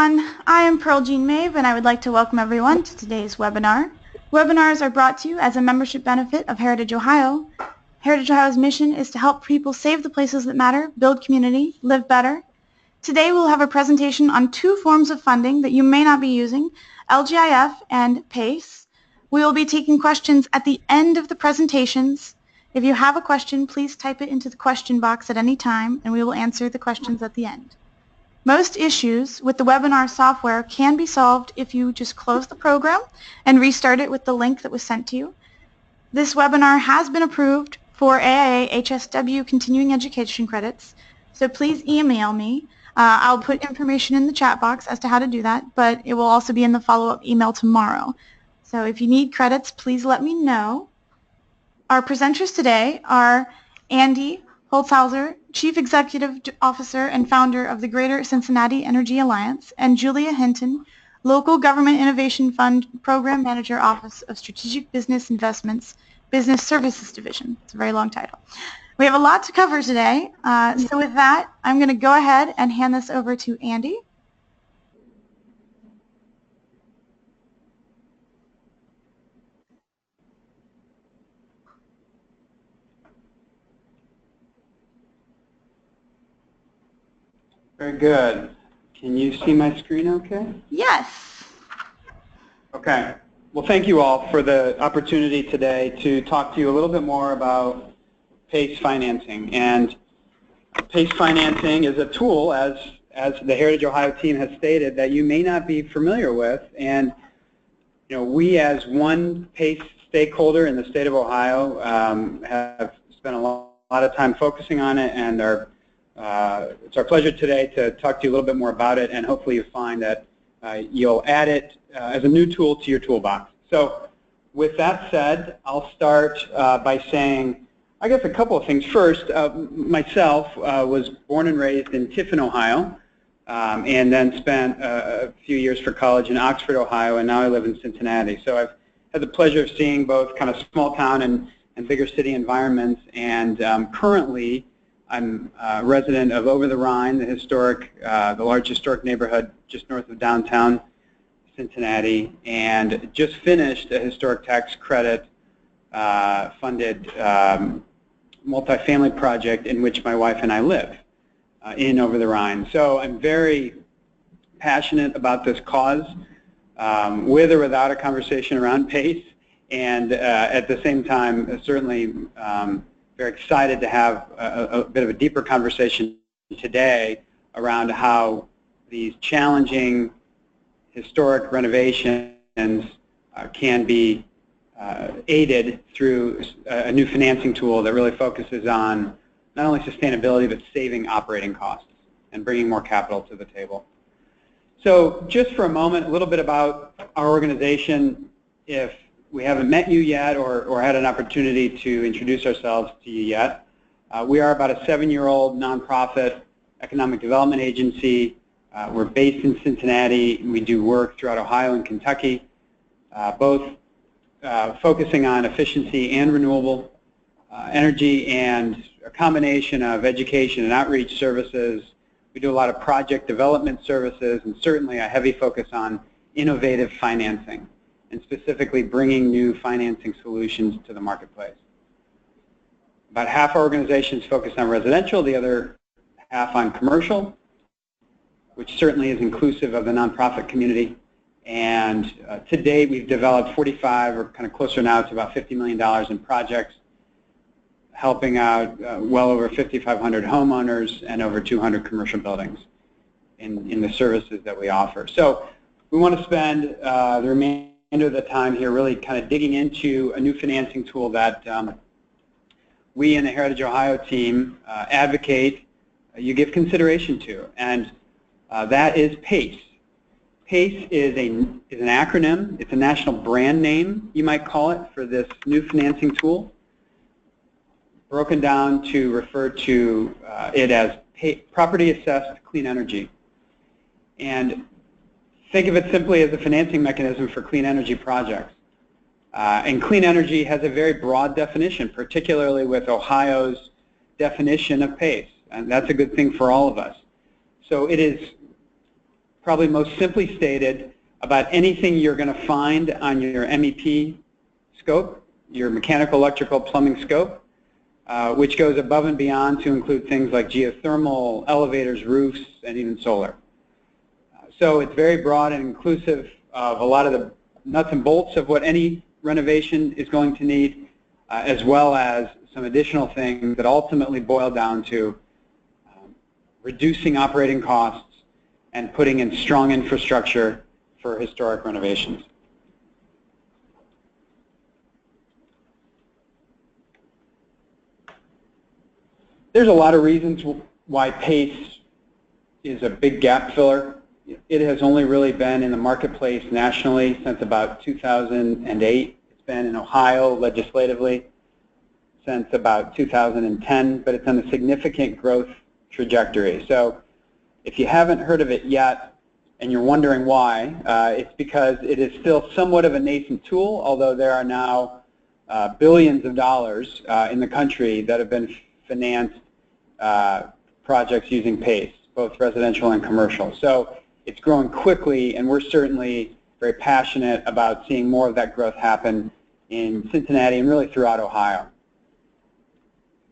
everyone. I am Pearl Jean Maeve, and I would like to welcome everyone to today's webinar. Webinars are brought to you as a membership benefit of Heritage Ohio. Heritage Ohio's mission is to help people save the places that matter, build community, live better. Today we'll have a presentation on two forms of funding that you may not be using, LGIF and PACE. We will be taking questions at the end of the presentations. If you have a question, please type it into the question box at any time, and we will answer the questions at the end. Most issues with the webinar software can be solved if you just close the program and restart it with the link that was sent to you. This webinar has been approved for AIA HSW continuing education credits, so please email me. I'll put information in the chat box as to how to do that, but it will also be in the follow-up email tomorrow. So if you need credits, please let me know. Our presenters today are Andy Holzhauser, Chief Executive Officer and founder of the Greater Cincinnati Energy Alliance, and Julia Hinton, Local Government Innovation Fund Program Manager, Office of Strategic Business Investments, Business Services Division. It's a very long title. We have a lot to cover today, so with that, I'm going to go ahead and hand this over to Andy. Very good. Can you see my screen okay? Yes. Okay. Well, thank you all for the opportunity today to talk to you a little bit more about PACE financing. And PACE financing is a tool, as the Heritage Ohio team has stated, that you may not be familiar with. And we as one PACE stakeholder in the state of Ohio have spent a lot of time focusing on it, and it's our pleasure today to talk to you a little bit more about it, and hopefully you find that you'll add it as a new tool to your toolbox. So with that said, I'll start by saying, I guess, a couple of things. First, myself was born and raised in Tiffin, Ohio, and then spent a few years for college in Oxford, Ohio, and now I live in Cincinnati. So I've had the pleasure of seeing both kind of small town and bigger city environments, and currently I'm a resident of Over the Rhine, the large historic neighborhood just north of downtown Cincinnati, and just finished a historic tax credit funded multifamily project in which my wife and I live in Over the Rhine. So I'm very passionate about this cause, with or without a conversation around PACE, and at the same time certainly very excited to have a bit of a deeper conversation today around how these challenging historic renovations can be aided through a new financing tool that really focuses on not only sustainability but saving operating costs and bringing more capital to the table. So just for a moment, a little bit about our organization. If we haven't met you yet or had an opportunity to introduce ourselves to you yet, we are about a 7-year-old nonprofit economic development agency. We're based in Cincinnati. We do work throughout Ohio and Kentucky, both focusing on efficiency and renewable energy, and a combination of education and outreach services. We do a lot of project development services, and certainly a heavy focus on innovative financing, and specifically bringing new financing solutions to the marketplace. About half our organization is focused on residential, the other half on commercial, which certainly is inclusive of the nonprofit community. And to date, we've developed 45, or kind of closer now to about $50 million in projects, helping out well over 5,500 homeowners and over 200 commercial buildings in the services that we offer. So we want to spend the remainder of the time here really kind of digging into a new financing tool that we in the Heritage Ohio team advocate you give consideration to, and that is PACE. PACE is an acronym. It's a national brand name, you might call it, for this new financing tool, broken down to refer to it as Property Assessed Clean Energy. And think of it simply as a financing mechanism for clean energy projects. And clean energy has a very broad definition, particularly with Ohio's definition of PACE, and that's a good thing for all of us. So it is probably most simply stated, about anything you're going to find on your MEP scope, your mechanical, electrical, plumbing scope, which goes above and beyond to include things like geothermal, elevators, roofs, and even solar. So it's very broad and inclusive of a lot of the nuts and bolts of what any renovation is going to need, as well as some additional things that ultimately boil down to reducing operating costs and putting in strong infrastructure for historic renovations. There's a lot of reasons why PACE is a big gap filler. It has only really been in the marketplace nationally since about 2008. It's been in Ohio legislatively since about 2010, but it's on a significant growth trajectory. So if you haven't heard of it yet and you're wondering why, it's because it is still somewhat of a nascent tool, although there are now billions of dollars in the country that have been financed projects using PACE, both residential and commercial. So it's growing quickly, and we're certainly very passionate about seeing more of that growth happen in Cincinnati and really throughout Ohio.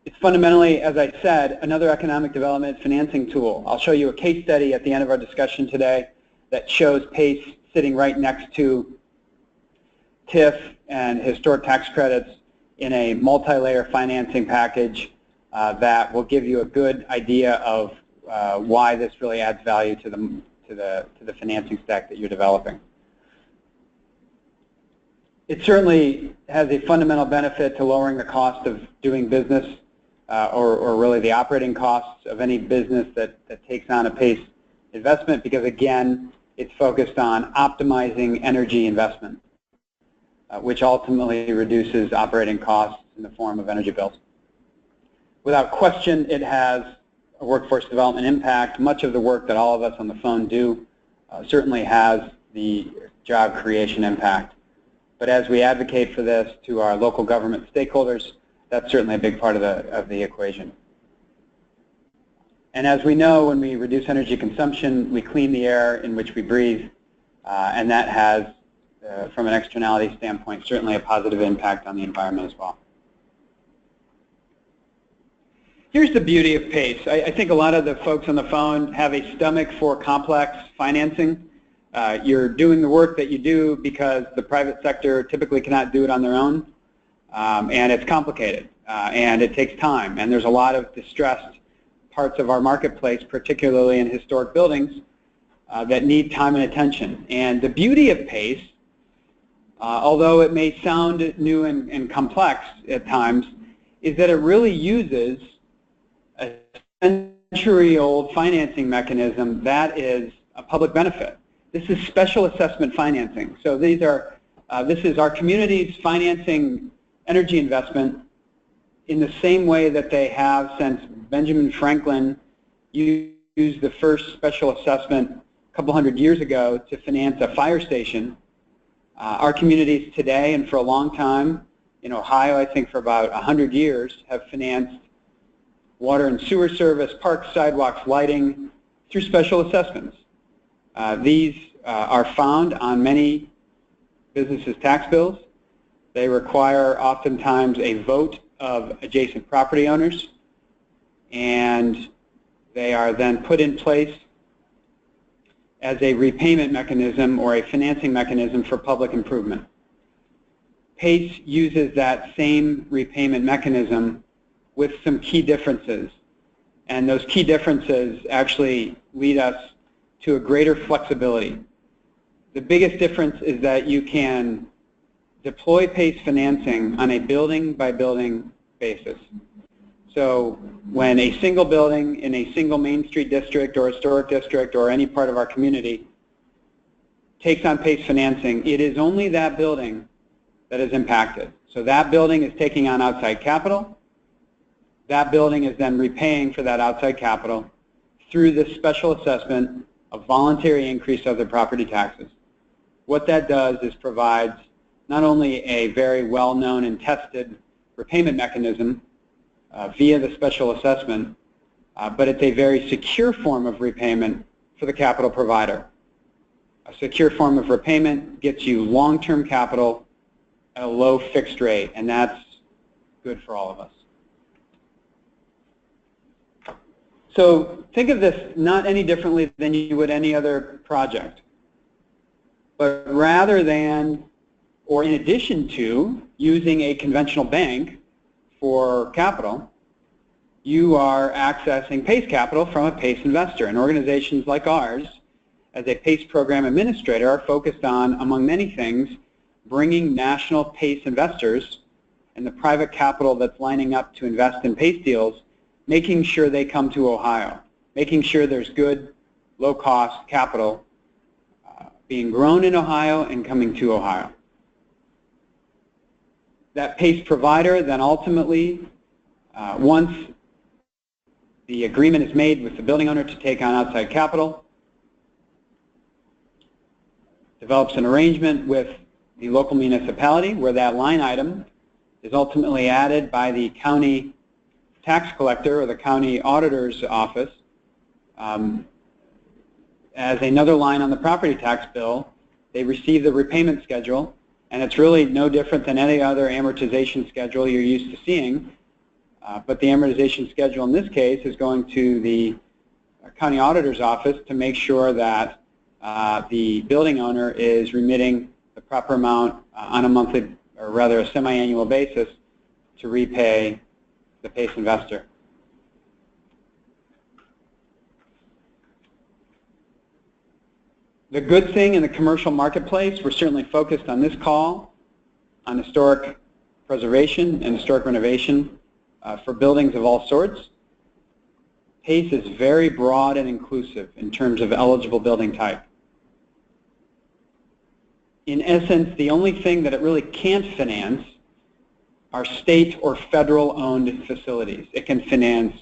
It's fundamentally, as I said, another economic development financing tool. I'll show you a case study at the end of our discussion today that shows PACE sitting right next to TIF and historic tax credits in a multi-layer financing package that will give you a good idea of why this really adds value to the financing stack that you're developing. It certainly has a fundamental benefit to lowering the cost of doing business or really the operating costs of any business that takes on a PACE investment, because again, it's focused on optimizing energy investment, which ultimately reduces operating costs in the form of energy bills. Without question, it has a workforce development impact. Much of the work that all of us on the phone do certainly has the job creation impact. But as we advocate for this to our local government stakeholders, that's certainly a big part of the equation. And as we know, when we reduce energy consumption, we clean the air in which we breathe, and that has, from an externality standpoint, certainly a positive impact on the environment as well. Here's the beauty of PACE. I think a lot of the folks on the phone have a stomach for complex financing. You're doing the work that you do because the private sector typically cannot do it on their own, and it's complicated, and it takes time, and there's a lot of distressed parts of our marketplace, particularly in historic buildings, that need time and attention. And the beauty of PACE, although it may sound new and complex at times, is that it really uses a century-old financing mechanism that is a public benefit. This is special assessment financing. So these are, this is our communities financing energy investment in the same way that they have since Benjamin Franklin used the first special assessment a couple hundred years ago to finance a fire station. Our communities today, and for a long time, in Ohio, I think for about 100 years, have financed water and sewer service, parks, sidewalks, lighting, through special assessments. These are found on many businesses' tax bills. They require oftentimes a vote of adjacent property owners, and they are then put in place as a repayment mechanism or a financing mechanism for public improvement. PACE uses that same repayment mechanism with some key differences, and those key differences actually lead us to a greater flexibility. The biggest difference is that you can deploy PACE financing on a building-by-building basis. So when a single building in a single Main Street district or historic district or any part of our community takes on PACE financing, it is only that building that is impacted. So that building is taking on outside capital. That building is then repaying for that outside capital through this special assessment of voluntary increase of their property taxes. What that does is provides not only a very well-known and tested repayment mechanism via the special assessment, but it's a very secure form of repayment for the capital provider. A secure form of repayment gets you long-term capital at a low fixed rate, and that's good for all of us. So think of this not any differently than you would any other project, but rather than or in addition to using a conventional bank for capital, you are accessing PACE capital from a PACE investor. And organizations like ours, as a PACE program administrator, are focused on, among many things, bringing national PACE investors and the private capital that's lining up to invest in PACE deals, making sure they come to Ohio, making sure there's good, low-cost capital being grown in Ohio and coming to Ohio. That PACE provider then ultimately, once the agreement is made with the building owner to take on outside capital, develops an arrangement with the local municipality where that line item is ultimately added by the county tax collector or the county auditor's office as another line on the property tax bill. They receive the repayment schedule, and it's really no different than any other amortization schedule you're used to seeing. But the amortization schedule in this case is going to the county auditor's office to make sure that the building owner is remitting the proper amount on a monthly, or rather a semi-annual basis, to repay the PACE investor. The good thing in the commercial marketplace, we're certainly focused on this call on historic preservation and historic renovation for buildings of all sorts. PACE is very broad and inclusive in terms of eligible building type. In essence, the only thing that it really can't finance are state or federal owned facilities. It can finance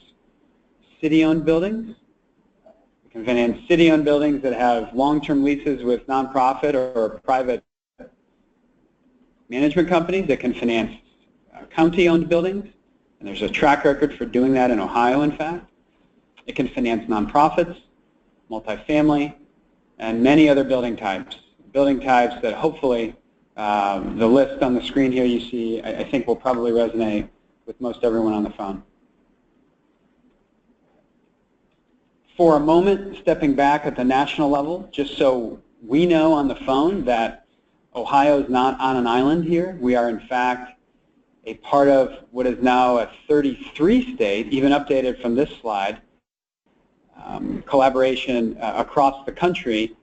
city-owned buildings. It can finance city-owned buildings that have long-term leases with nonprofit or private management companies. It can finance county-owned buildings, and there's a track record for doing that in Ohio, in fact. It can finance nonprofits, multifamily, and many other building types. Building types that hopefully the list on the screen here you see, I think will probably resonate with most everyone on the phone. For a moment, stepping back at the national level, just so we know on the phone that Ohio is not on an island here. We are in fact a part of what is now a 33-state, even updated from this slide, collaboration across the country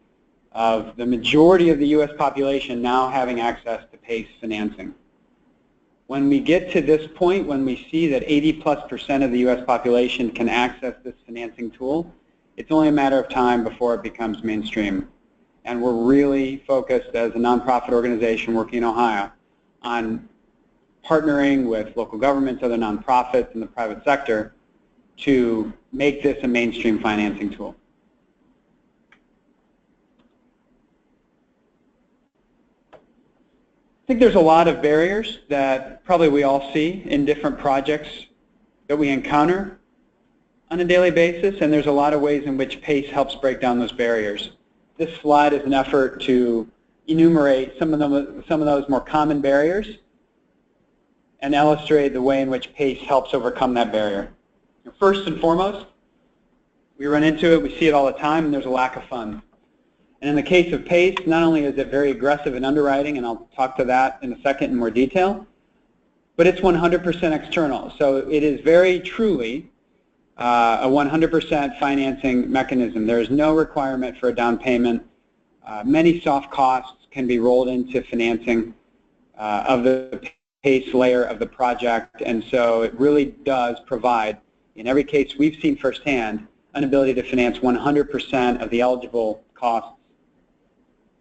of the majority of the U.S. population now having access to PACE financing. When we get to this point, when we see that 80+% of the U.S. population can access this financing tool, it's only a matter of time before it becomes mainstream. And we're really focused as a nonprofit organization working in Ohio on partnering with local governments, other nonprofits, and the private sector to make this a mainstream financing tool. I think there's a lot of barriers that probably we all see in different projects that we encounter on a daily basis, and there's a lot of ways in which PACE helps break down those barriers. This slide is an effort to enumerate some of those more common barriers and illustrate the way in which PACE helps overcome that barrier. First and foremost, we run into it, we see it all the time, and there's a lack of funds. And in the case of PACE, not only is it very aggressive in underwriting, and I'll talk to that in a second in more detail, but it's 100% external. So it is very truly a 100% financing mechanism. There is no requirement for a down payment. Many soft costs can be rolled into financing of the PACE layer of the project, and so it really does provide, in every case we've seen firsthand, an ability to finance 100% of the eligible costs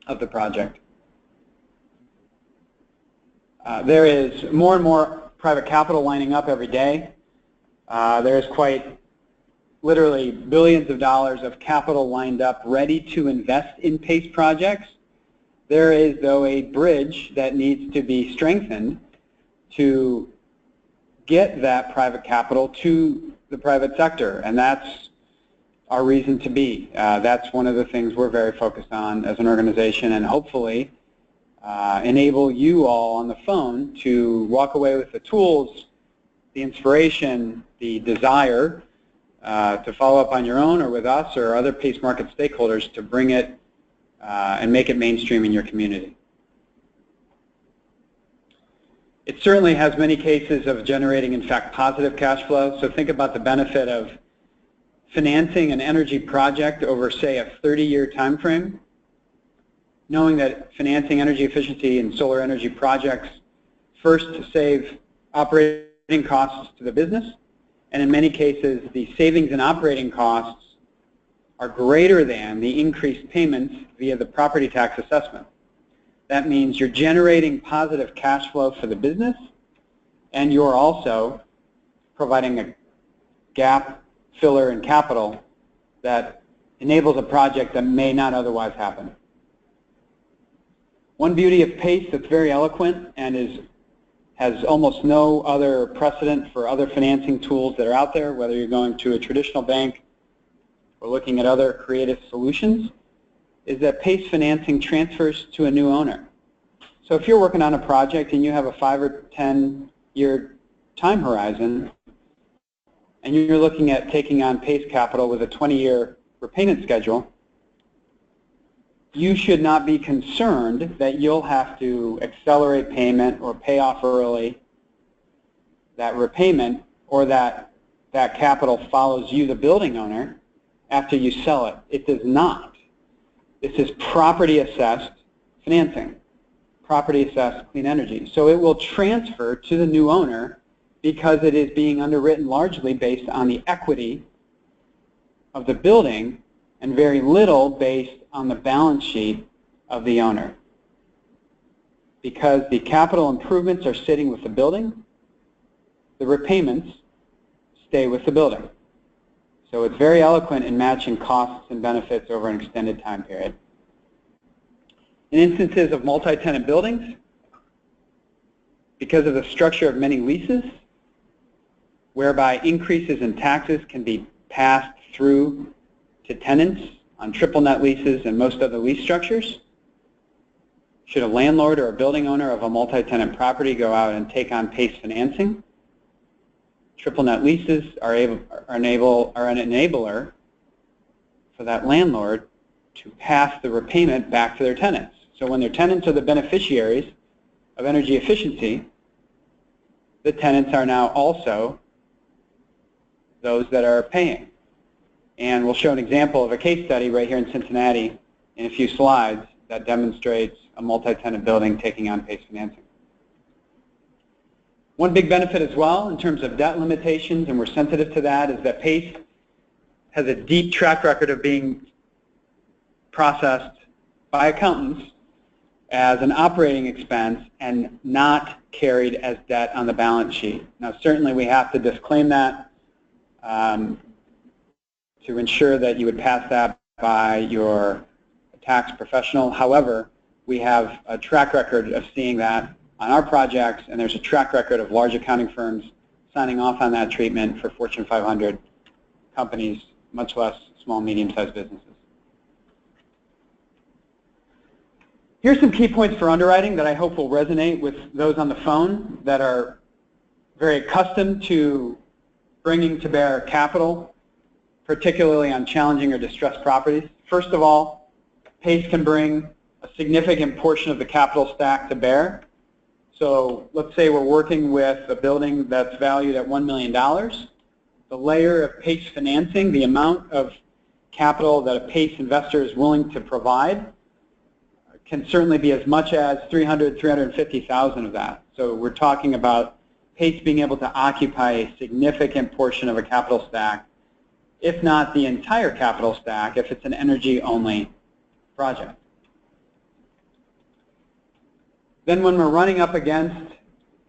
of the project. There is more and more private capital lining up every day. There is quite literally billions of dollars of capital lined up ready to invest in PACE projects. There is, though, a bridge that needs to be strengthened to get that private capital to the private sector, and that's our reason to be. That's one of the things we're very focused on as an organization, and hopefully enable you all on the phone to walk away with the tools, the inspiration, the desire to follow up on your own or with us or other PACE market stakeholders to bring it and make it mainstream in your community. It certainly has many cases of generating, in fact, positive cash flow. So think about the benefit of financing an energy project over, say, a 30-year time frame, knowing that financing energy efficiency and solar energy projects first save operating costs to the business, and in many cases the savings in operating costs are greater than the increased payments via the property tax assessment. That means you're generating positive cash flow for the business, and you're also providing a gap filler in capital that enables a project that may not otherwise happen. One beauty of PACE that's very eloquent and has almost no other precedent for other financing tools that are out there, whether you're going to a traditional bank or looking at other creative solutions, is that PACE financing transfers to a new owner. So if you're working on a project and you have a 5 or 10-year time horizon, and you're looking at taking on PACE capital with a 20-year repayment schedule, you should not be concerned that you'll have to accelerate payment or pay off early that repayment, or that that capital follows you, the building owner, after you sell it. It does not. This is property assessed financing, property assessed clean energy. So it will transfer to the new owner because it is being underwritten largely based on the equity of the building and very little based on the balance sheet of the owner. Because the capital improvements are sitting with the building, the repayments stay with the building. So it's very eloquent in matching costs and benefits over an extended time period. In instances of multi-tenant buildings, because of the structure of many leases, whereby increases in taxes can be passed through to tenants on triple net leases and most other lease structures, should a landlord or a building owner of a multi-tenant property go out and take on PACE financing, triple net leases are an enabler for that landlord to pass the repayment back to their tenants. So when their tenants are the beneficiaries of energy efficiency, the tenants are now also those that are paying. And we'll show an example of a case study right here in Cincinnati in a few slides that demonstrates a multi-tenant building taking on PACE financing. One big benefit as well in terms of debt limitations, and we're sensitive to that, is that PACE has a deep track record of being processed by accountants as an operating expense and not carried as debt on the balance sheet. Now certainly we have to disclaim that to ensure that you would pass that by your tax professional. However, we have a track record of seeing that on our projects, and there's a track record of large accounting firms signing off on that treatment for Fortune 500 companies, much less small, medium-sized businesses. Here's some key points for underwriting that I hope will resonate with those on the phone that are very accustomed to bringing to bear capital, particularly on challenging or distressed properties. First of all, PACE can bring a significant portion of the capital stack to bear. So let's say we're working with a building that's valued at $1 million. The layer of PACE financing, the amount of capital that a PACE investor is willing to provide, can certainly be as much as $300,000, $350,000 of that. So we're talking about PACE being able to occupy a significant portion of a capital stack, if not the entire capital stack, if it's an energy-only project. Then when we're running up against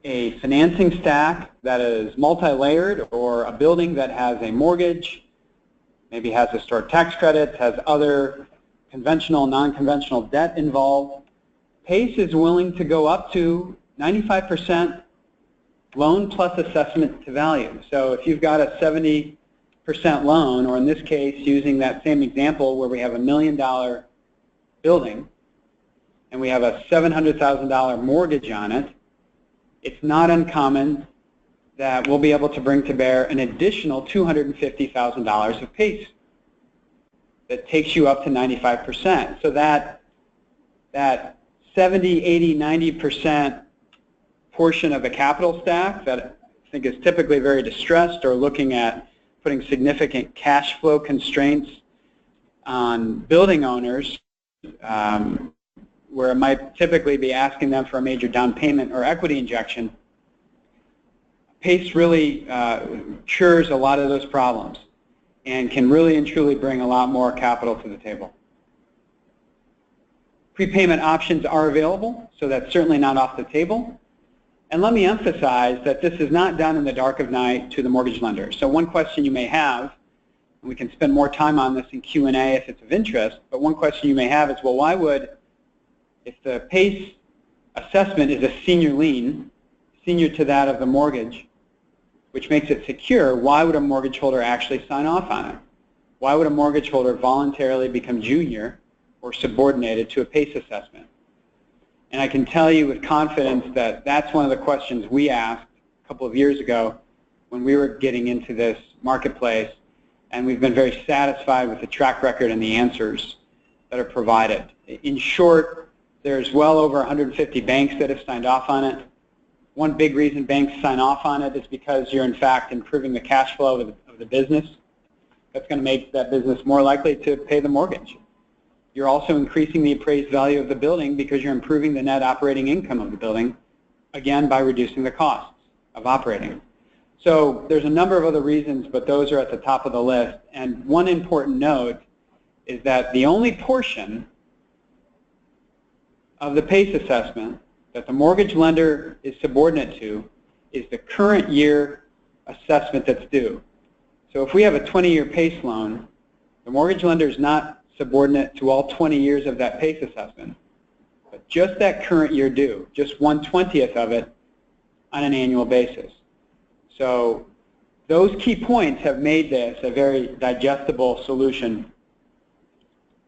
a financing stack that is multi-layered, or a building that has a mortgage, maybe has historic tax credits, has other conventional, non-conventional debt involved, PACE is willing to go up to 95% loan plus assessment to value. So if you've got a $70 loan, or in this case, using that same example where we have $1 million building and we have a $700,000 mortgage on it, it's not uncommon that we'll be able to bring to bear an additional $250,000 of PACE that takes you up to 95%. So that 70, 80, 90% portion of the capital stack that I think is typically very distressed or looking at putting significant cash flow constraints on building owners, where it might typically be asking them for a major down payment or equity injection, PACE really cures a lot of those problems and can really and truly bring a lot more capital to the table. Prepayment options are available, so that's certainly not off the table. And let me emphasize that this is not done in the dark of night to the mortgage lender. So one question you may have, and we can spend more time on this in Q&A if it's of interest, but one question you may have is, well, why would, if the PACE assessment is a senior lien, senior to that of the mortgage, which makes it secure, why would a mortgage holder actually sign off on it? Why would a mortgage holder voluntarily become junior or subordinated to a PACE assessment? And I can tell you with confidence that that's one of the questions we asked a couple of years ago when we were getting into this marketplace, and we've been very satisfied with the track record and the answers that are provided. In short, there's well over 150 banks that have signed off on it. One big reason banks sign off on it is because you're in fact improving the cash flow of the business. That's going to make that business more likely to pay the mortgage. You're also increasing the appraised value of the building because you're improving the net operating income of the building, again, by reducing the costs of operating. So there's a number of other reasons, but those are at the top of the list. And one important note is that the only portion of the PACE assessment that the mortgage lender is subordinate to is the current year assessment that's due. So if we have a 20-year PACE loan, the mortgage lender is not subordinate to all 20 years of that PACE assessment, but just that current year due, just 1/20th of it on an annual basis. So those key points have made this a very digestible solution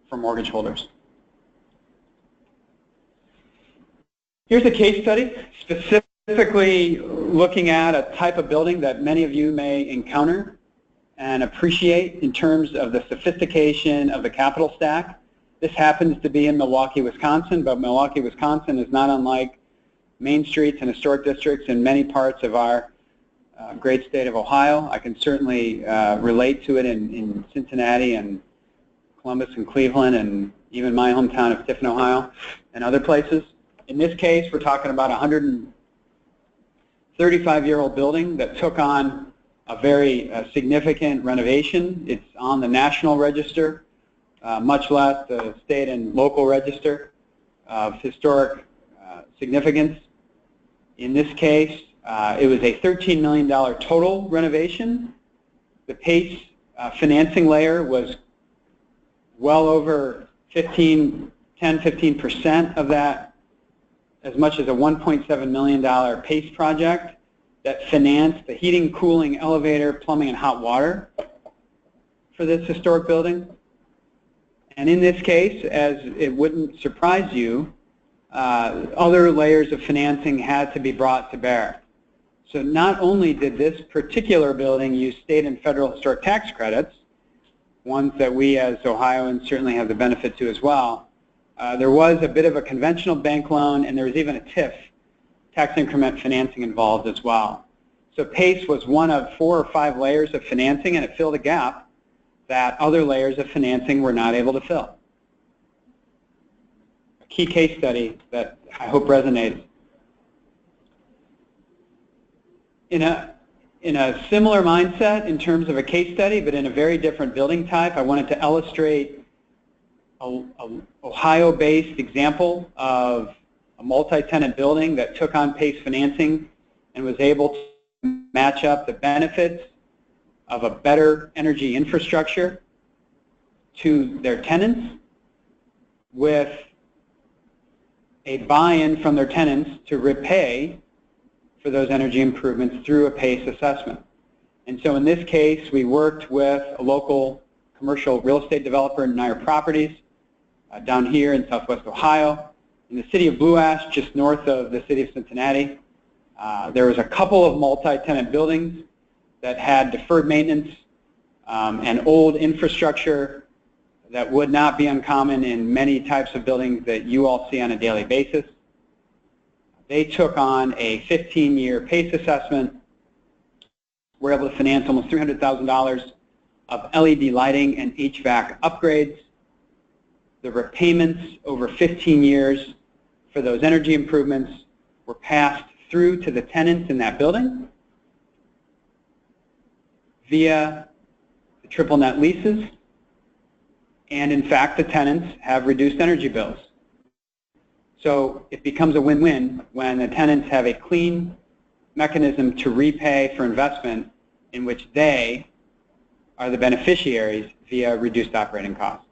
for mortgage holders. Here's a case study specifically looking at a type of building that many of you may encounter and appreciate in terms of the sophistication of the capital stack. This happens to be in Milwaukee, Wisconsin, but Milwaukee, Wisconsin is not unlike main streets and historic districts in many parts of our great state of Ohio. I can certainly relate to it in Cincinnati and Columbus and Cleveland and even my hometown of Tiffin, Ohio, and other places. In this case, we're talking about a 135-year-old building that took on a very significant renovation. It's on the national register, much less the state and local register of historic significance. In this case, it was a $13 million total renovation. The PACE financing layer was well over 10-15% of that, as much as a $1.7 million PACE project that financed the heating, cooling, elevator, plumbing, and hot water for this historic building. And in this case, as it wouldn't surprise you, other layers of financing had to be brought to bear. So not only did this particular building use state and federal historic tax credits, ones that we as Ohioans certainly have the benefit to as well, there was a bit of a conventional bank loan, and there was even a TIF, tax increment financing, involved as well. So PACE was one of 4 or 5 layers of financing, and it filled a gap that other layers of financing were not able to fill. A key case study that I hope resonates. In a similar mindset in terms of a case study, but in a very different building type, I wanted to illustrate an Ohio-based example of a multi-tenant building that took on PACE financing and was able to match up the benefits of a better energy infrastructure to their tenants with a buy-in from their tenants to repay for those energy improvements through a PACE assessment. And so in this case, we worked with a local commercial real estate developer, Nair Properties, down here in Southwest Ohio. In the city of Blue Ash, just north of the city of Cincinnati, there was a couple of multi-tenant buildings that had deferred maintenance and old infrastructure that would not be uncommon in many types of buildings that you all see on a daily basis. They took on a 15-year PACE assessment. We're able to finance almost $300,000 of LED lighting and HVAC upgrades. The repayments over 15 years for those energy improvements were passed through to the tenants in that building via the triple net leases, and in fact the tenants have reduced energy bills. So it becomes a win-win when the tenants have a clean mechanism to repay for investment in which they are the beneficiaries via reduced operating costs.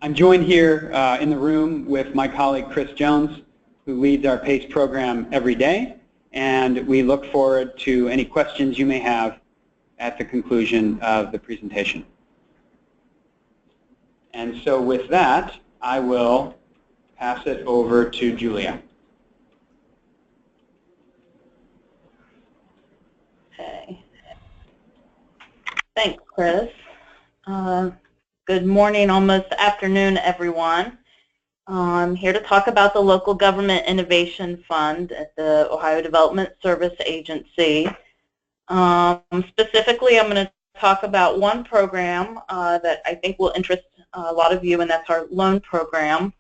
I'm joined here in the room with my colleague Chris Jones, who leads our PACE program every day, and we look forward to any questions you may have at the conclusion of the presentation. And so with that, I will pass it over to Julia. Okay. Thanks, Chris. Good morning, almost afternoon, everyone. I'm here to talk about the Local Government Innovation Fund at the Ohio Development Service Agency. Specifically, I'm going to talk about one program that I think will interest a lot of you, and that's our loan program.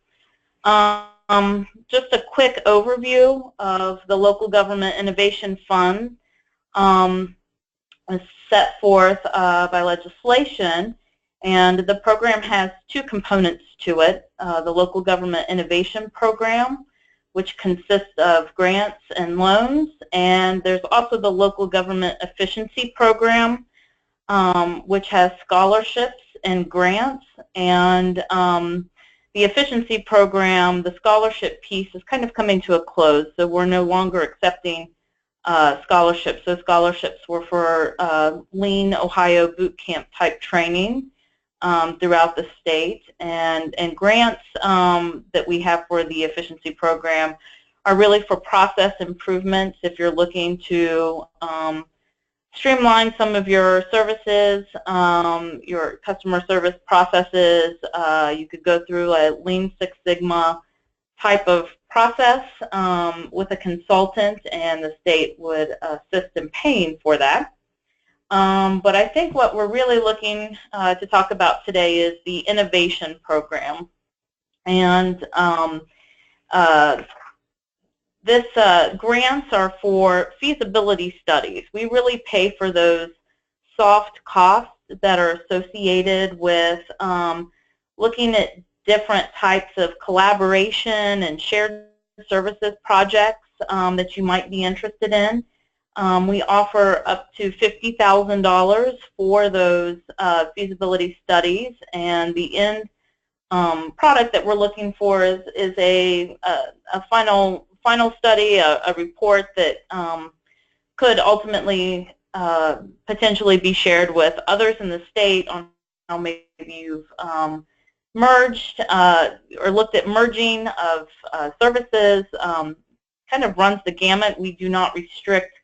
Just a quick overview of the Local Government Innovation Fund is set forth by legislation, and the program has two components to it. The Local Government Innovation Program, which consists of grants and loans, and there's also the Local Government Efficiency Program, which has scholarships and grants. And the efficiency program, the scholarship piece, is kind of coming to a close, so we're no longer accepting scholarships. Those scholarships were for Lean Ohio boot camp type training throughout the state, and grants that we have for the efficiency program are really for process improvements. If you're looking to streamline some of your services, your customer service processes, you could go through a Lean Six Sigma type of process with a consultant, and the state would assist in paying for that. But I think what we're really looking to talk about today is the innovation program. And this grants are for feasibility studies. We really pay for those soft costs that are associated with looking at different types of collaboration and shared services projects that you might be interested in. We offer up to $50,000 for those feasibility studies, and the end product that we're looking for is a final study, a report that could ultimately potentially be shared with others in the state on how maybe you've merged or looked at merging of services. Kind of runs the gamut. We do not restrict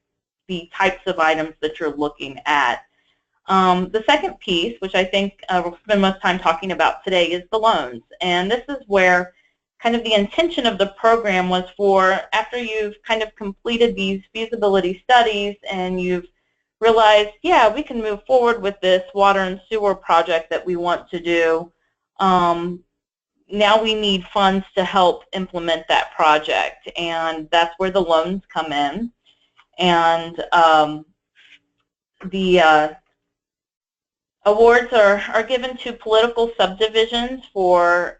the types of items that you're looking at. The second piece, which I think we'll spend most time talking about today, is the loans. And this is where kind of the intention of the program was for, after you've kind of completed these feasibility studies and you've realized, yeah, we can move forward with this water and sewer project that we want to do. Now we need funds to help implement that project, and that's where the loans come in. And the awards are given to political subdivisions for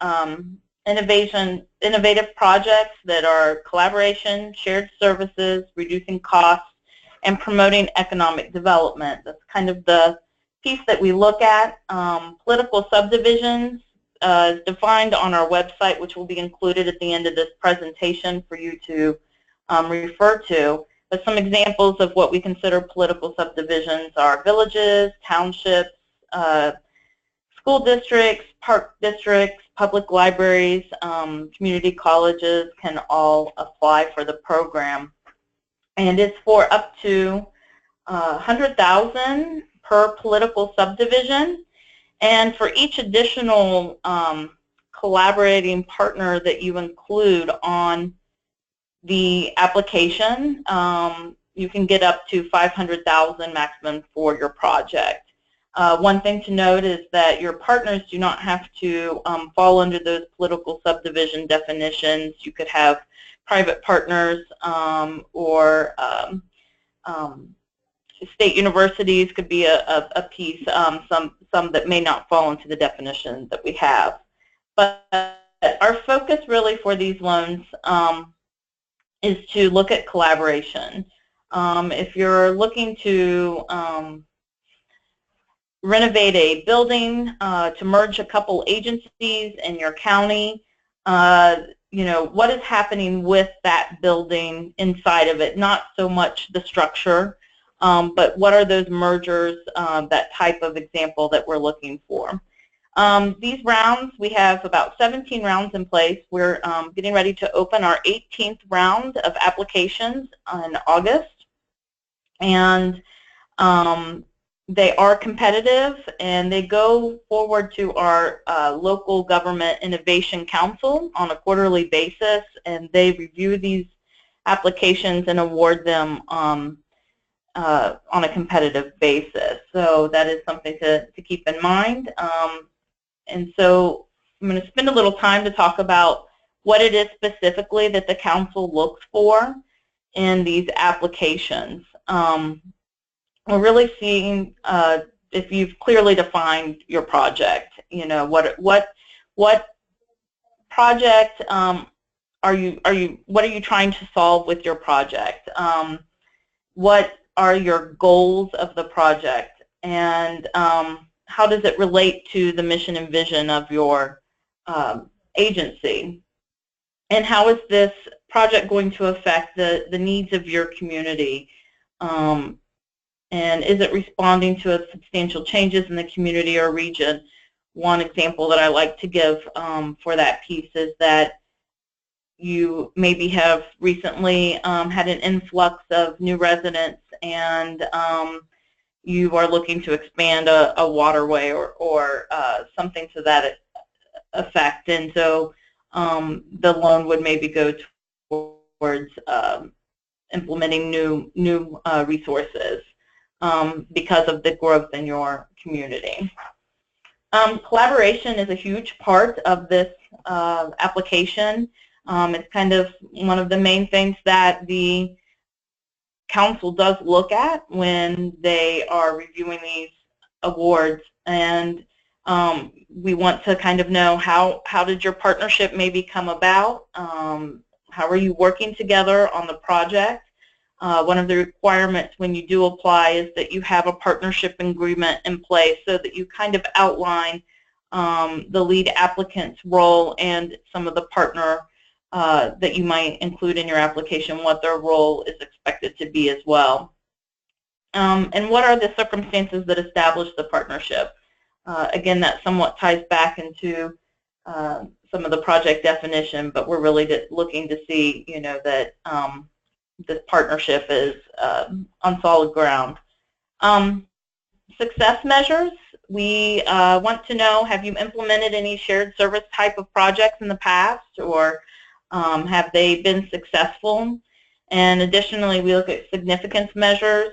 innovative projects that are collaboration, shared services, reducing costs, and promoting economic development. That's kind of the piece that we look at. Political subdivisions is defined on our website, which will be included at the end of this presentation for you to refer to. But some examples of what we consider political subdivisions are villages, townships, school districts, park districts, public libraries, community colleges can all apply for the program. And it's for up to $100,000 per political subdivision. And for each additional collaborating partner that you include on the application, you can get up to $500,000 maximum for your project. One thing to note is that your partners do not have to fall under those political subdivision definitions. You could have private partners or state universities could be a piece, some that may not fall into the definition that we have. But our focus really for these loans is to look at collaboration. If you're looking to renovate a building, to merge a couple agencies in your county, you know, what is happening with that building inside of it, not so much the structure, but what are those mergers, that type of example that we're looking for. These rounds, we have about 17 rounds in place. We're getting ready to open our 18th round of applications in August. And they are competitive, and they go forward to our local government innovation council on a quarterly basis, and they review these applications and award them on a competitive basis. So that is something to keep in mind. And so I'm going to spend a little time to talk about what it is specifically that the council looks for in these applications. We're really seeing if you've clearly defined your project. You know, what project what are you trying to solve with your project? What are your goals of the project, and how does it relate to the mission and vision of your agency? And how is this project going to affect the needs of your community? And is it responding to substantial changes in the community or region? One example that I like to give for that piece is that you maybe have recently had an influx of new residents, and you are looking to expand a waterway or something to that effect. And so the loan would maybe go towards implementing new resources because of the growth in your community. Collaboration is a huge part of this application. It's kind of one of the main things that the council does look at when they are reviewing these awards, and we want to kind of know how did your partnership maybe come about? How are you working together on the project? One of the requirements when you do apply is that you have a partnership agreement in place so that you kind of outline the lead applicant's role and some of the partner that you might include in your application, what their role is expected to be as well. And what are the circumstances that establish the partnership? Again, that somewhat ties back into some of the project definition, but we're really looking to see, you know, that this partnership is on solid ground. Success measures. We want to know, have you implemented any shared service type of projects in the past, or have they been successful? And additionally, we look at significance measures.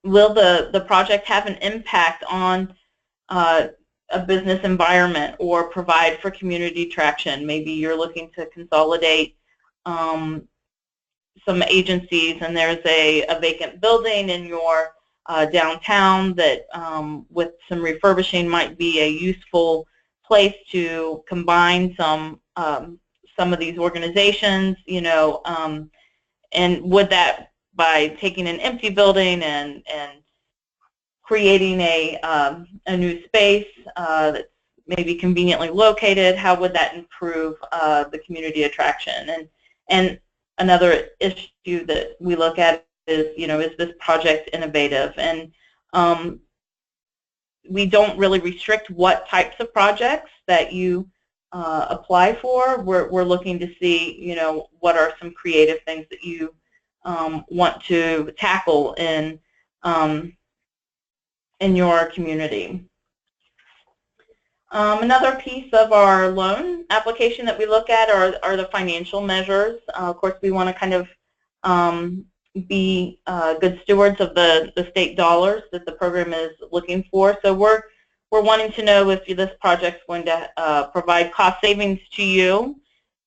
Will the project have an impact on a business environment or provide for community traction? Maybe you're looking to consolidate some agencies, and there's a vacant building in your downtown that with some refurbishing might be a useful place to combine some of these organizations, you know, and would that, by taking an empty building and creating a new space that's maybe conveniently located, how would that improve the community attraction? And another issue that we look at is, is this project innovative? And we don't really restrict what types of projects that you apply for. We're looking to see, what are some creative things that you want to tackle in your community. Another piece of our loan application that we look at are the financial measures. Of course, we want to kind of be good stewards of the state dollars that the program is looking for. So we're wanting to know if this project is going to provide cost savings to you,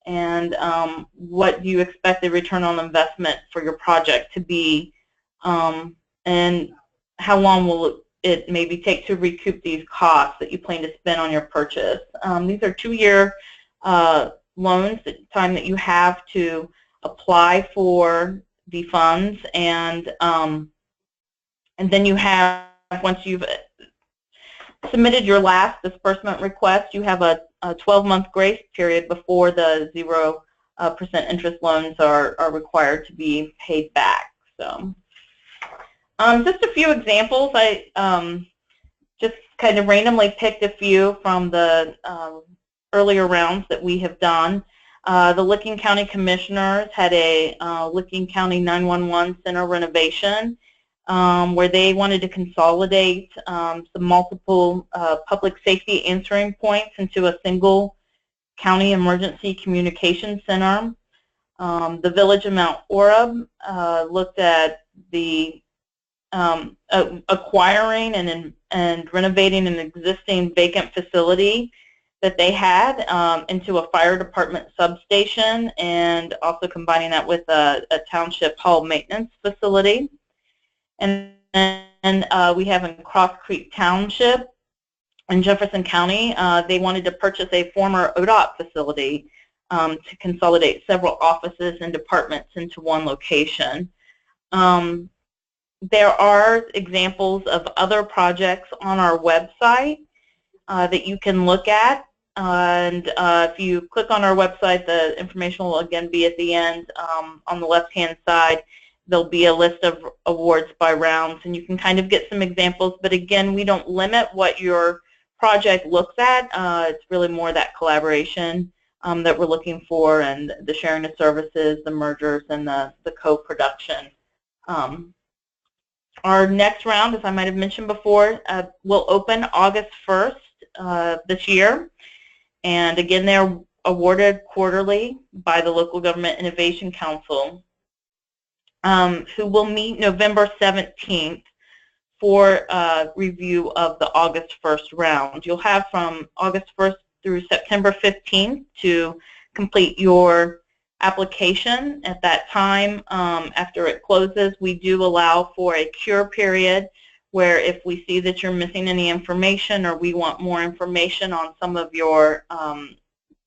and what do you expect the return on investment for your project to be, and how long will it maybe take to recoup these costs that you plan to spend on your purchase. These are 2-year loans, the time that you have to apply for the funds, and then you have, once you've submitted your last disbursement request, you have a 12-month grace period before the 0% interest loans are required to be paid back. So just a few examples. I just kind of randomly picked a few from the earlier rounds that we have done. The Licking County Commissioners had a Licking County 911 Center renovation where they wanted to consolidate some multiple public safety answering points into a single county emergency communication center. The Village of Mount Orab looked at the acquiring and renovating an existing vacant facility that they had into a fire department substation, and also combining that with a township hall maintenance facility. And then we have in Cross Creek Township in Jefferson County, they wanted to purchase a former ODOT facility to consolidate several offices and departments into one location. There are examples of other projects on our website that you can look at, and if you click on our website, the information will again be at the end. On the left-hand side, there'll be a list of awards by rounds, and you can kind of get some examples, but again, we don't limit what your project looks at. It's really more that collaboration that we're looking for, and the sharing of services, the mergers, and the co-production. Our next round, as I might have mentioned before, will open August 1st this year. And again, they're awarded quarterly by the Local Government Innovation Council, who will meet November 17th for review of the August 1st round. You'll have from August 1st through September 15th to complete your application. At that time, after it closes, we do allow for a cure period where if we see that you're missing any information, or we want more information on some of your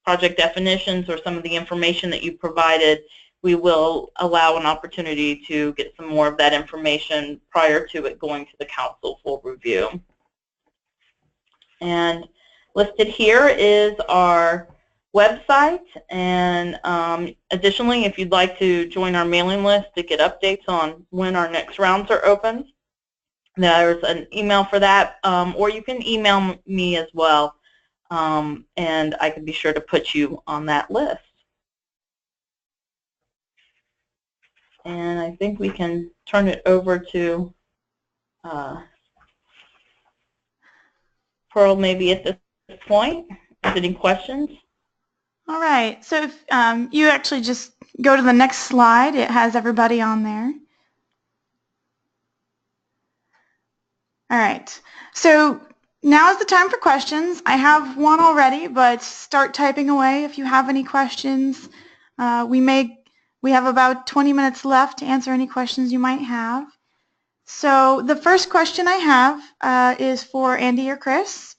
project definitions or some of the information that you provided, we will allow an opportunity to get some more of that information prior to it going to the council for review. And listed here is our website, and additionally, if you'd like to join our mailing list to get updates on when our next rounds are open, there's an email for that, or you can email me as well, and I can be sure to put you on that list. And I think we can turn it over to Pearl maybe at this point. Any questions? All right, so if you actually just go to the next slide, it has everybody on there. All right, so now is the time for questions. I have one already, but start typing away if you have any questions. We have about 20 minutes left to answer any questions you might have. So the first question I have is for Andy or Chris.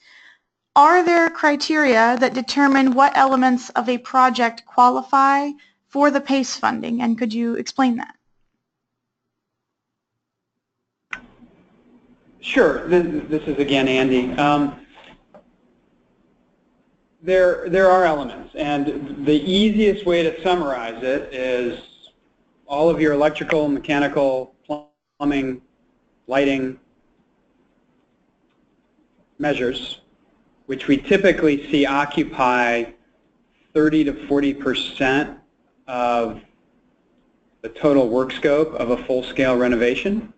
Are there criteria that determine what elements of a project qualify for the PACE funding, and could you explain that? Sure. This is again Andy. There are elements, and the easiest way to summarize it is all of your electrical, mechanical, plumbing, lighting measures, which we typically see occupy 30 to 40% of the total work scope of a full-scale renovation.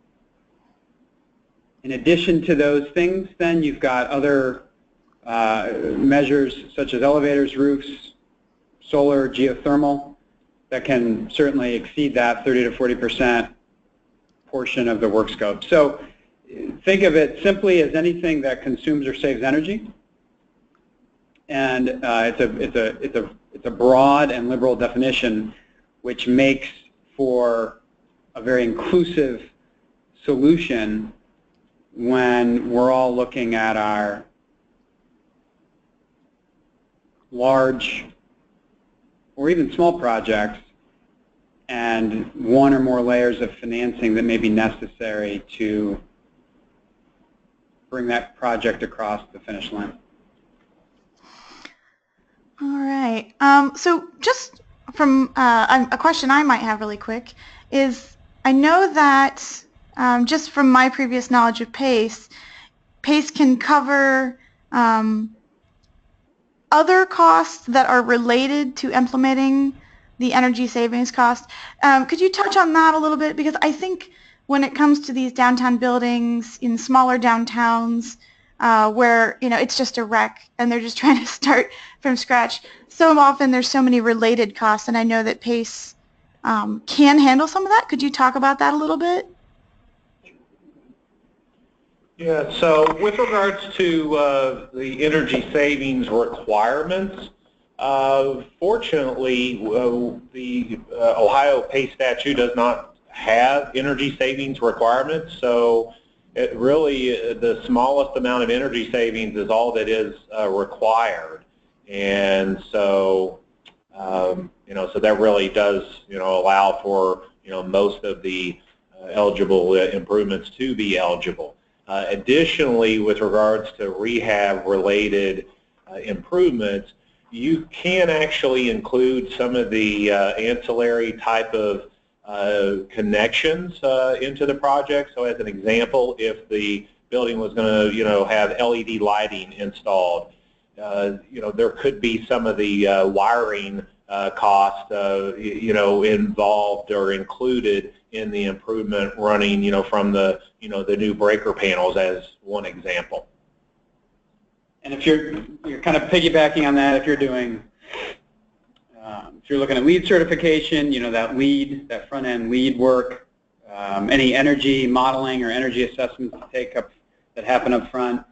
In addition to those things, then you've got other measures such as elevators, roofs, solar, geothermal, that can certainly exceed that 30 to 40% portion of the work scope. So think of it simply as anything that consumes or saves energy, and it's a broad and liberal definition, which makes for a very inclusive solution when we're all looking at our large or even small projects and one or more layers of financing that may be necessary to bring that project across the finish line. All right. So just from a question I might have really quick is, I know that just from my previous knowledge of PACE, PACE can cover other costs that are related to implementing the energy savings cost. Could you touch on that a little bit? Because I think when it comes to these downtown buildings in smaller downtowns where it's just a wreck and they're just trying to start from scratch, so often there's so many related costs, and I know that PACE can handle some of that. Could you talk about that a little bit? Yeah, so with regards to the energy savings requirements, fortunately, the Ohio PACE statute does not have energy savings requirements, so it really, the smallest amount of energy savings is all that is required. And so, so that really does, allow for, most of the eligible improvements to be eligible. Additionally, with regards to rehab-related improvements, you can actually include some of the ancillary type of connections into the project. So as an example, if the building was going to, have LED lighting installed, there could be some of the wiring cost, involved or included in the improvement running, from the, the new breaker panels as one example. And if you're kind of piggybacking on that, if you're doing, if you're looking at LEED certification, that front-end LEED work, any energy modeling or energy assessments that happen up front,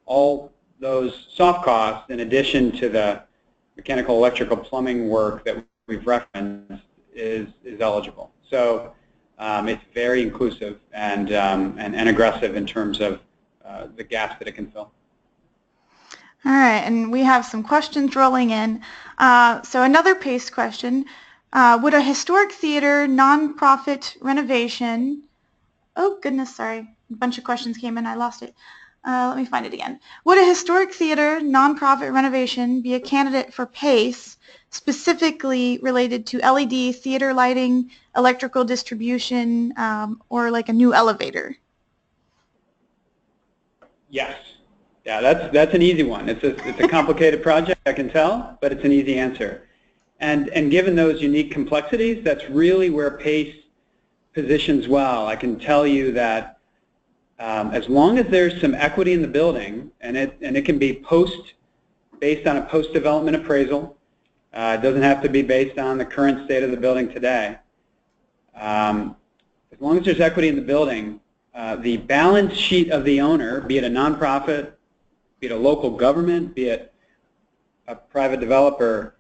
all those soft costs, in addition to the mechanical, electrical, plumbing work that we've referenced, is eligible. So it's very inclusive and aggressive in terms of the gaps that it can fill. All right, and we have some questions rolling in. So another PACE question. Would a historic theater nonprofit renovation, oh goodness, sorry, a bunch of questions came in, I lost it. Let me find it again. Would a historic theater nonprofit renovation be a candidate for PACE, specifically related to LED theater lighting, electrical distribution, or like a new elevator? Yes. Yeah, that's an easy one. It's a complicated project, I can tell, but it's an easy answer. And given those unique complexities, that's really where PACE positions well. I can tell you that as long as there's some equity in the building, and it can be based on a post-development appraisal. It doesn't have to be based on the current state of the building today. As long as there's equity in the building, the balance sheet of the owner, be it a nonprofit, be it a local government, be it a private developer,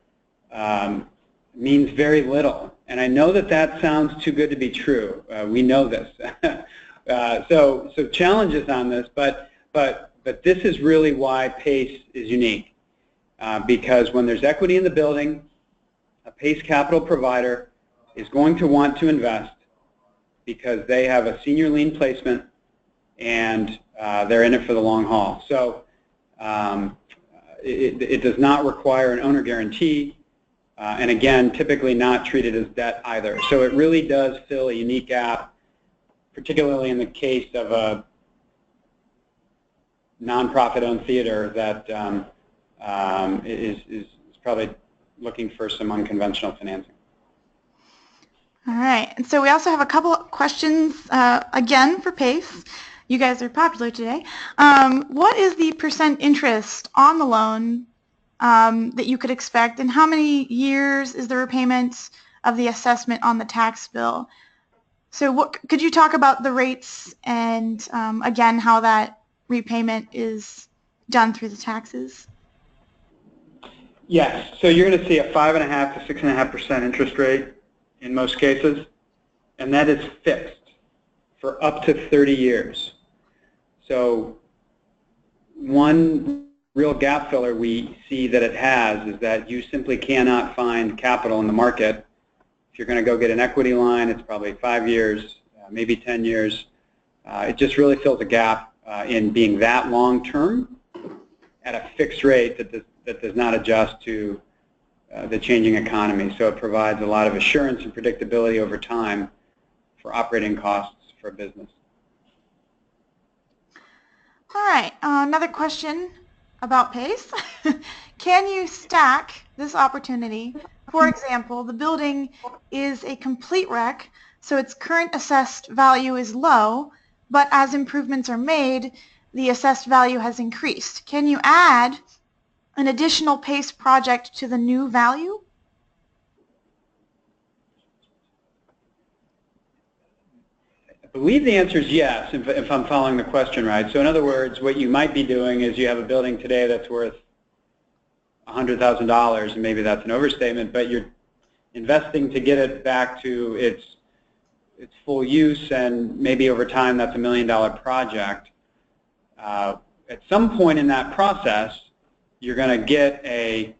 means very little. And I know that sounds too good to be true. We know this. So challenges on this, but this is really why PACE is unique, because when there's equity in the building, a PACE capital provider is going to want to invest because they have a senior lien placement and they're in it for the long haul. So it does not require an owner guarantee. and again, typically not treated as debt either. So it really does fill a unique gap, particularly in the case of a nonprofit-owned theater that is probably looking for some unconventional financing. All right, and so we also have a couple of questions, again, for PACE. You guys are popular today. What is the % interest on the loan that you could expect, and how many years is the repayment of the assessment on the tax bill? So could you talk about the rates and, again, how that repayment is done through the taxes? Yes, so you're going to see a 5.5% to 6.5% interest rate in most cases, and that is fixed for up to 30 years. So one real gap filler we see that it has is that you simply cannot find capital in the market. If you're going to go get an equity line, it's probably 5 years, maybe 10 years. It just really fills a gap in being that long term at a fixed rate that does not adjust to the changing economy. So it provides a lot of assurance and predictability over time for operating costs for a business. All right, another question about PACE. Can you stack this opportunity? For example, the building is a complete wreck, so its current assessed value is low, but as improvements are made, the assessed value has increased. Can you add an additional PACE project to the new value? I believe the answer is yes, if I'm following the question right. So in other words, what you might be doing is you have a building today that's worth $100,000, and maybe that's an overstatement, but you're investing to get it back to its full use, and maybe over time that's $1 million project. At some point in that process, you're going to get a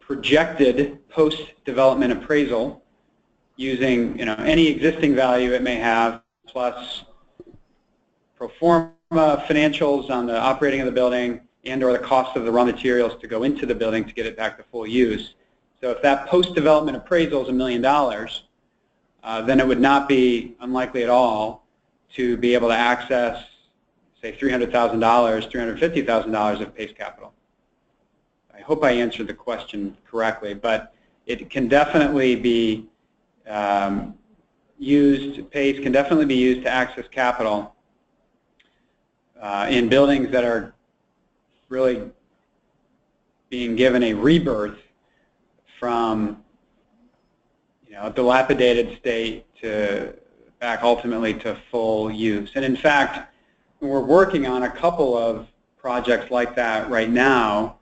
projected post-development appraisal using any existing value it may have, plus pro forma financials on the operating of the building and or the cost of the raw materials to go into the building to get it back to full use. So if that post-development appraisal is $1 million, then it would not be unlikely at all to be able to access, say, $300,000, $350,000 of PACE capital. I hope I answered the question correctly, but it can definitely be used, PACE can definitely be used to access capital in buildings that are really being given a rebirth from a dilapidated state to back ultimately to full use. And in fact, we're working on a couple of projects like that right now,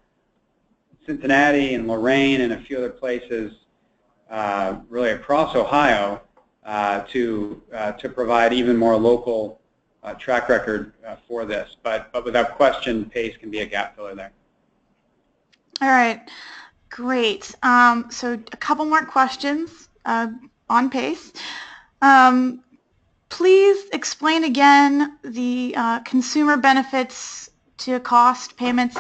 Cincinnati and Lorain and a few other places really across Ohio to provide even more local track record for this. But without question, PACE can be a gap filler there. All right, great. So a couple more questions on PACE. Please explain again the consumer benefits to cost payments.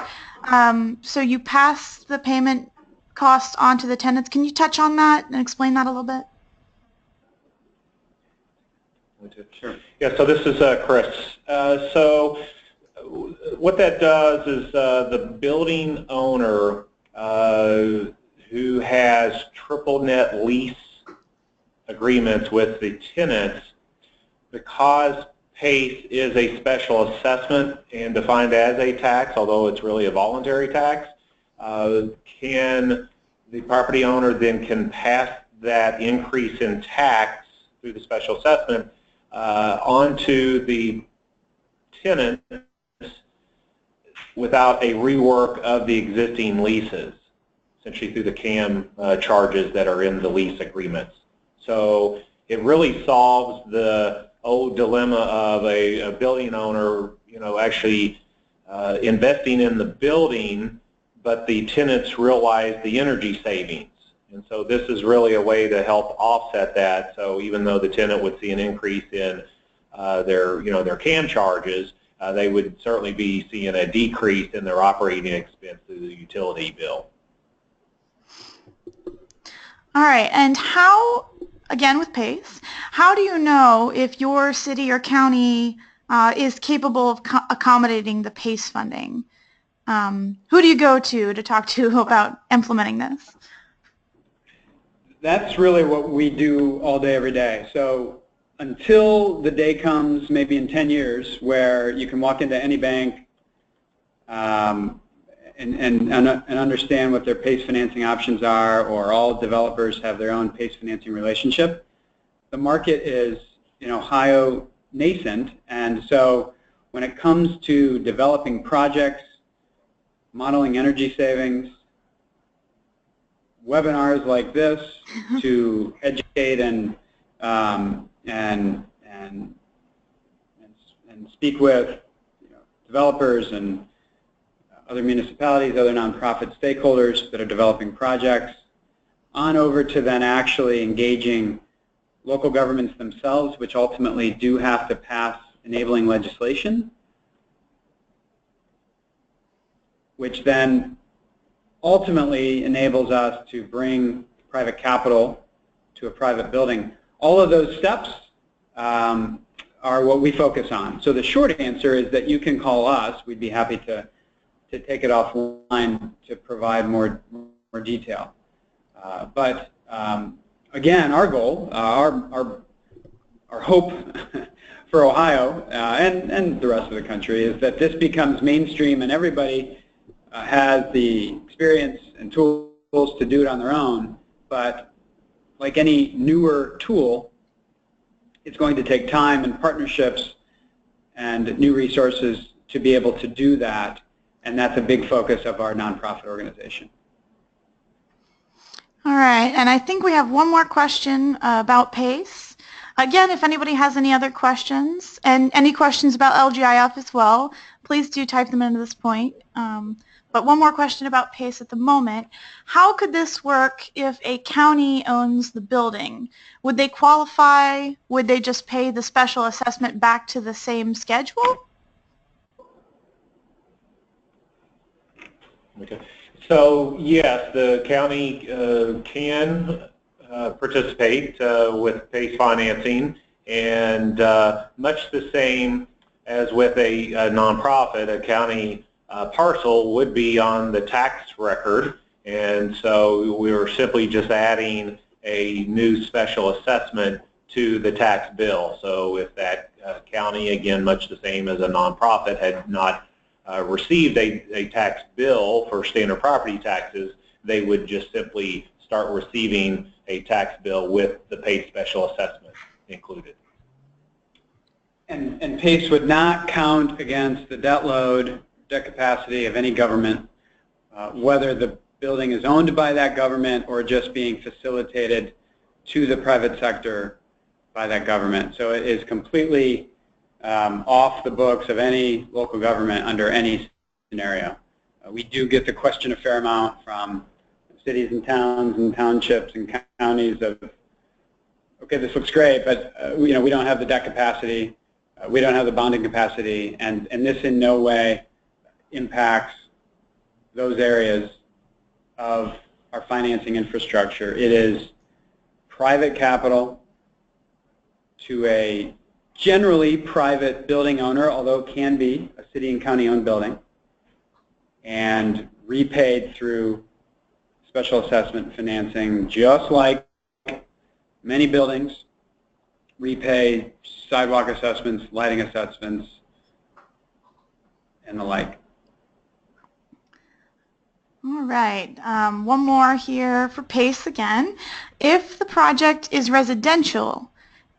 So you pass the payment cost on to the tenants. Can you touch on that and explain that a little bit? Sure. Yeah, so this is Chris. So what that does is the building owner who has triple net lease agreements with the tenants, because PACE is a special assessment and defined as a tax, although it's really a voluntary tax, the property owner then can pass that increase in tax through the special assessment onto the tenant without a rework of the existing leases, essentially through the CAM charges that are in the lease agreements. So it really solves the old dilemma of a building owner, actually investing in the building, but the tenants realize the energy savings. And so this is really a way to help offset that. So even though the tenant would see an increase in their CAM charges, they would certainly be seeing a decrease in their operating expense through the utility bill. All right, and how, again with PACE, how do you know if your city or county is capable of accommodating the PACE funding? Who do you go to talk to about implementing this? That's really what we do all day, every day. So until the day comes, maybe in 10 years, where you can walk into any bank and understand what their PACE financing options are, or all developers have their own PACE financing relationship, the market is in Ohio nascent, and so when it comes to developing projects, modeling energy savings, webinars like this to educate and speak with developers and other municipalities, other nonprofit stakeholders that are developing projects, on over to then actually engaging local governments themselves, which ultimately do have to pass enabling legislation, which then ultimately enables us to bring private capital to a private building. All of those steps are what we focus on. So the short answer is that you can call us. We'd be happy to take it offline to provide more detail. But again, our goal, our hope for Ohio and the rest of the country is that this becomes mainstream and everybody has the experience and tools to do it on their own. But like any newer tool, it's going to take time and partnerships and new resources to be able to do that. And that's a big focus of our nonprofit organization. All right, and I think we have one more question about PACE. Again, if anybody has any other questions, and any questions about LGIF as well, please do type them into this point. But one more question about PACE at the moment. How could this work if a county owns the building? Would they qualify? Would they just pay the special assessment back to the same schedule? Okay. So yes, the county can participate with PACE financing, and much the same as with a nonprofit, a county parcel would be on the tax record, and so we were simply just adding a new special assessment to the tax bill. So if that county, again, much the same as a nonprofit, had not received a tax bill for standard property taxes, they would just simply start receiving a tax bill with the PACE special assessment included. And PACE would not count against the debt load, debt capacity of any government, whether the building is owned by that government or just being facilitated to the private sector by that government. So it is completely off the books of any local government under any scenario. We do get the question a fair amount from cities and towns and townships and counties of, okay, this looks great, but we don't have the debt capacity, we don't have the bonding capacity, and this in no way impacts those areas of our financing infrastructure. It is private capital to a generally private building owner, although it can be a city and county owned building, and repaid through special assessment financing, just like many buildings repay sidewalk assessments, lighting assessments, and the like. All right, one more here for PACE again. If the project is residential,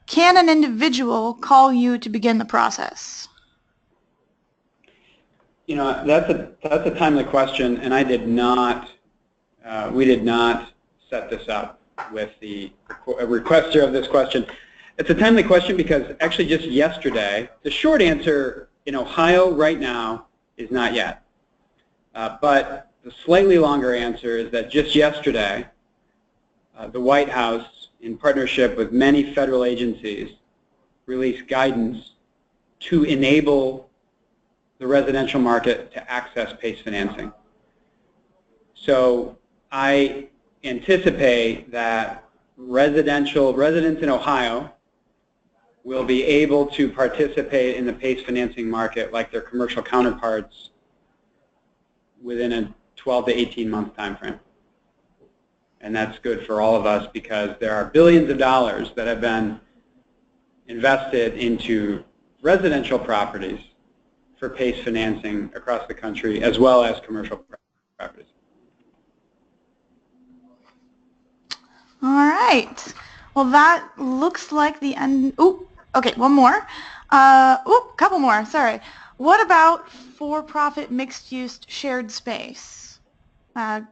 can an individual call you to begin the process? That's a timely question, and I did not. We did not set this up with the requester of this question. It's a timely question because actually just yesterday, the short answer in Ohio right now is not yet. But the slightly longer answer is that just yesterday, the White House, in partnership with many federal agencies, released guidance to enable the residential market to access PACE financing. So I anticipate that residents in Ohio will be able to participate in the PACE financing market like their commercial counterparts within a 12 to 18 month time frame. And that's good for all of us because there are billions of dollars that have been invested into residential properties for PACE financing across the country as well as commercial properties. All right. Well, that looks like the end. Ooh, okay, one more. Couple more, sorry. What about for-profit mixed-use shared space?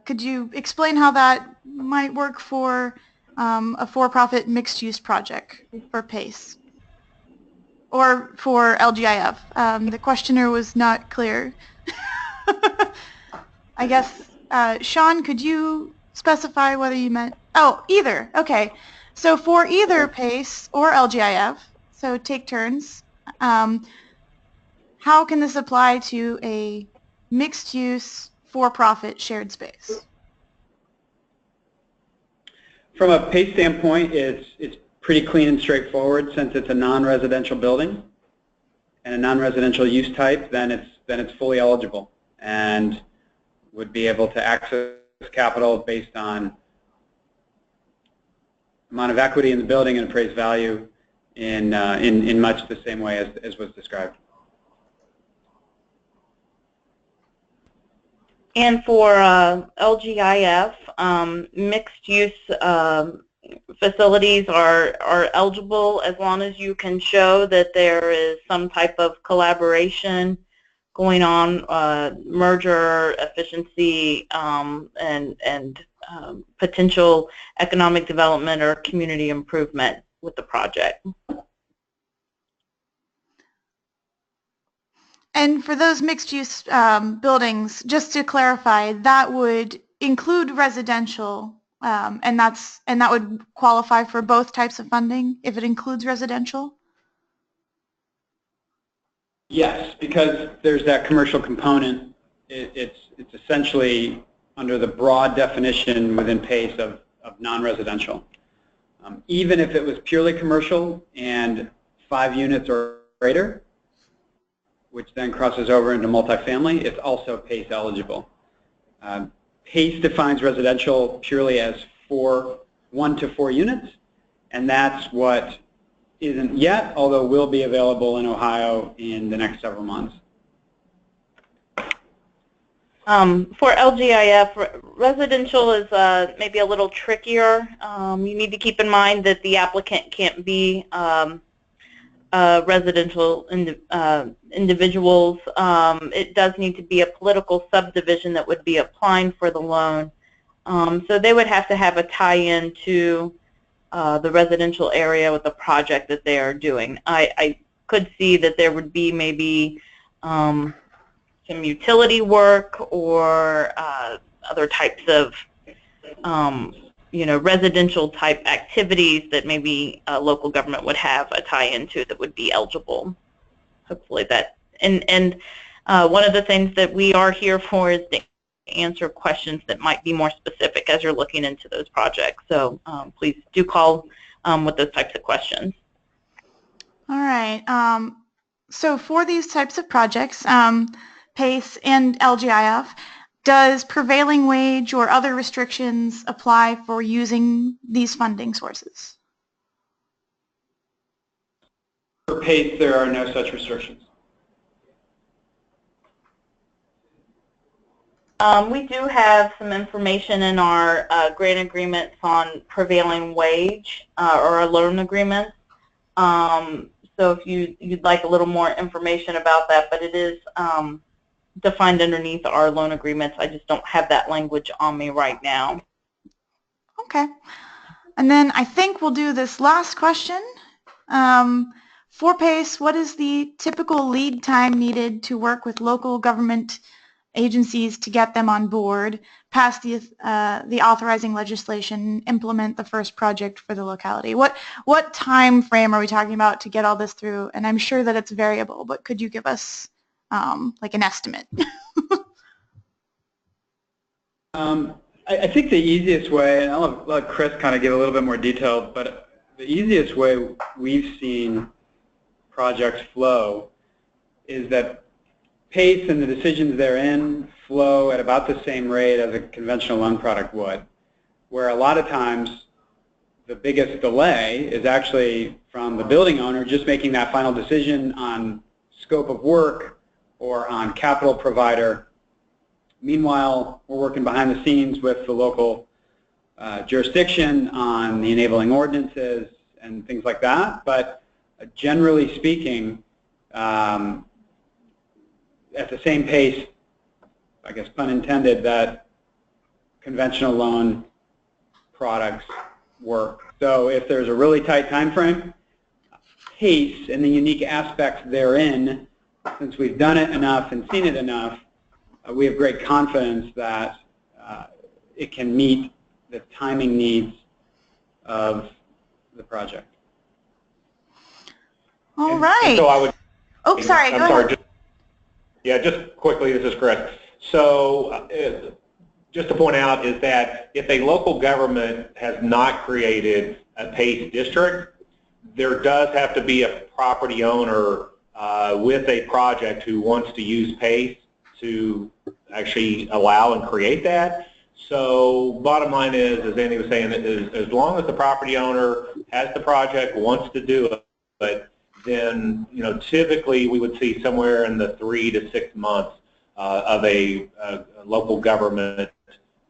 Could you explain how that might work for a for-profit mixed-use project for PACE? Or for LGIF? The questioner was not clear. I guess, Sean, could you specify whether you meant, oh, either, okay. So for either PACE or LGIF, so take turns, how can this apply to a mixed-use, for-profit shared space? From a PACE standpoint, it's pretty clean and straightforward. Since it's a non-residential building and a non-residential use type, then it's fully eligible and would be able to access capital based on amount of equity in the building and appraised value in much the same way as was described. And for LGIF, mixed-use facilities are eligible as long as you can show that there is some type of collaboration going on, merger, efficiency, and potential economic development or community improvement with the project. And for those mixed-use buildings, just to clarify, that would include residential, and that would qualify for both types of funding if it includes residential? Yes, because there's that commercial component. It's essentially under the broad definition within PACE of non-residential. Even if it was purely commercial and 5 units or greater, which then crosses over into multifamily, it's also PACE eligible. PACE defines residential purely as 1 to 4 units, and that's what isn't yet, although will be available in Ohio in the next several months. For LGIF, residential is maybe a little trickier. You need to keep in mind that the applicant can't be residential individuals. It does need to be a political subdivision that would be applying for the loan. So they would have to have a tie-in to the residential area with the project that they are doing. I could see that there would be maybe some utility work or other types of residential type activities that maybe a local government would have a tie-in to that would be eligible. Hopefully that, and one of the things that we are here for is to answer questions that might be more specific as you're looking into those projects. So please do call with those types of questions. All right. So for these types of projects, PACE and LGIF, does prevailing wage or other restrictions apply for using these funding sources? For PACE, there are no such restrictions. We do have some information in our grant agreements on prevailing wage or our loan agreements. So if you'd like a little more information about that, but it is defined underneath our loan agreements. I just don't have that language on me right now. Okay. And then I think we'll do this last question. For PACE, what is the typical lead time needed to work with local government agencies to get them on board, pass the authorizing legislation, implement the first project for the locality? What time frame are we talking about to get all this through? And I'm sure that it's variable, but could you give us like an estimate? I think the easiest way, and I'll let Chris kind of give a little bit more detail, but the easiest way we've seen projects flow is that PACE and the decisions therein flow at about the same rate as a conventional loan product would, where a lot of times the biggest delay is actually from the building owner just making that final decision on scope of work or on capital provider. Meanwhile, we're working behind the scenes with the local jurisdiction on the enabling ordinances and things like that. But generally speaking, at the same pace, I guess pun intended, that conventional loan products work. So if there's a really tight time frame, PACE and the unique aspects therein, since we've done it enough and seen it enough, we have great confidence that it can meet the timing needs of the project. All right. So I would. Oh, sorry. I'm go sorry. ahead. Just quickly, this is Chris. So just to point out is that if a local government has not created a PACE district, there does have to be a property owner with a project who wants to use PACE to actually allow and create that. So bottom line is, as Andy was saying, is as long as the property owner has the project, wants to do it, but then typically we would see somewhere in the 3 to 6 months of a local government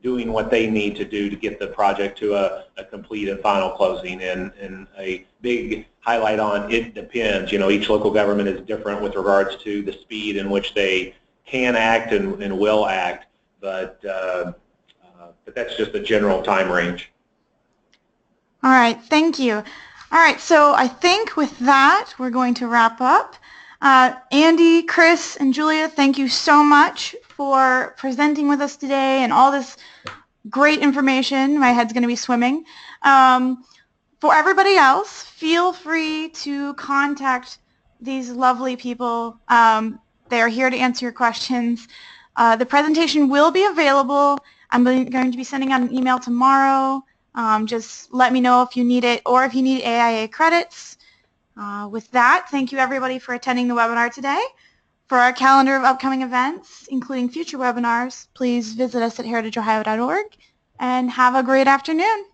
doing what they need to do to get the project to a complete and final closing. And a big highlight on it depends. Each local government is different with regards to the speed in which they can act and will act, but that's just a general time range. All right, thank you. All right, so I think with that, we're going to wrap up. Andy, Chris, and Julia, thank you so much for presenting with us today and all this great information. My head's going to be swimming. For everybody else, feel free to contact these lovely people. They are here to answer your questions. The presentation will be available. I'm going to be sending out an email tomorrow. Just let me know if you need it or if you need AIA credits. With that, thank you everybody for attending the webinar today. For our calendar of upcoming events, including future webinars, please visit us at heritageohio.org and have a great afternoon.